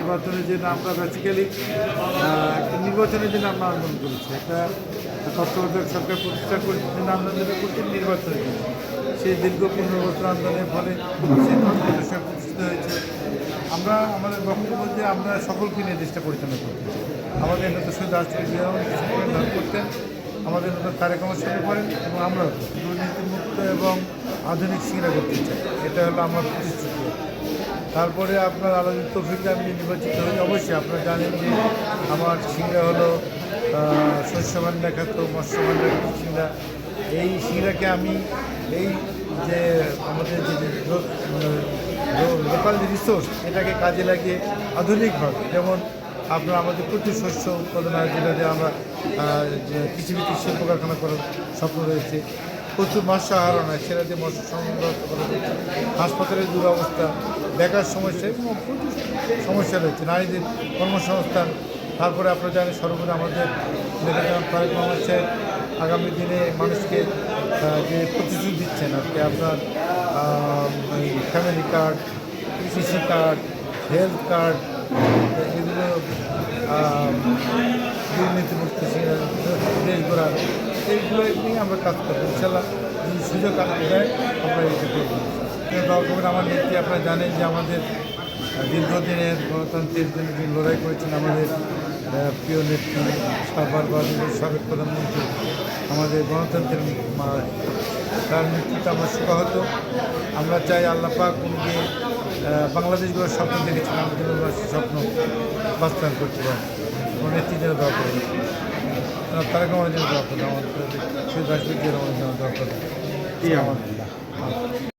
নির্বাচনের জন্য আমরা বেসিক্যালি একটা নির্বাচনের জন্য আমরা আন্দোলন করেছি। একটা তত্ত্বাবধায়ক সরকার প্রতিষ্ঠা করার জন্য আন্দোলন করছি, নির্বাচনের জন্য। সেই দীর্ঘ 15 বছর আন্দোলনের ফলে সেই সরকার প্রতিষ্ঠিত হয়েছে। আমরা আমাদের বক্তব্য যে আমরা সকলকে নিয়ে দেশটা পরিচালনা করতে চাই। আমাদের নেতা শহীদ রাষ্ট্রপতি ধান করতেন, আমাদের নেতা তারেক রহমান সাহেব করেন, এবং আমরা দুর্নীতিমুক্ত এবং আধুনিক সিংড়া করতে চাই। এটা হলো আমার প্রতিশ্রুতি। তারপরে আপনার আলোচিত তৌফিকে আমি নির্বাচিত হই। অবশ্যই আপনারা জানেন যে আমার সিংড়া হলো শস্য ভাণ্ডার খ্যাত, মৎস্য ভাণ্ডার খ্যাত সিংড়া। এই সিংড়াকে আমি এই যে আমাদের যে লোকাল যে রিসোর্স, এটাকে কাজে লাগিয়ে আধুনিকভাবে, যেমন আপনার আমাদের প্রচুর শস্য উৎপাদন হয়, যেটাতে আমরা কৃষিভিত্তিক শিল্প কারখানা করার স্বপ্ন রয়েছে। প্রচুর মৎস্য আহরণ হয়, সেটা দিয়ে মৎস্য সংগ্রহ করা হচ্ছে। হাসপাতালের দুরবস্থা, বেকার সমস্যা, এবং প্রচুর সমস্যা রয়েছে, নারীদের কর্মসংস্থান। তারপরে আপনারা জানেন সর্বোপরি আমাদের নেতা তারেক রহমান সাহেব আগামী দিনে মানুষকে যে প্রতিশ্রুতি দিচ্ছেন, আজকে আপনার ফ্যামিলি কার্ড, কৃষি কার্ড, হেলথ কার্ড, এগুলো দুর্নীতিমুক্ত দেশ গড়ার, এইগুলো নিয়ে আমরা কাজ করবো। ইনশাল্লাহ যদি সুযোগ দেয় আমরা এটা করবো। আমার নেত্রী আপনারা জানেন যে আমাদের দীর্ঘদিনের গণতন্ত্রের জন্য যে লড়াই করেছেন আমাদের প্রিয় নেত্রী বাংলাদেশের সাবেক প্রধানমন্ত্রী, আমাদের গণতন্ত্রের তার নেতৃত্বে আমরা শোকাহত। আমরা চাই আল্লাহ পাক উনি বাংলাদেশ গড়ার স্বপ্ন দেখেছিলেন, আমাদের স্বপ্ন বাস্তবায়ন করতে পারেন। আমার নেত্রীর জন্য দোয়া করেন, তারেক রহমানের জন্য দোয়া করেন, আমাদের শহীদ রাষ্ট্রপতির জন্য দোয়া করেন।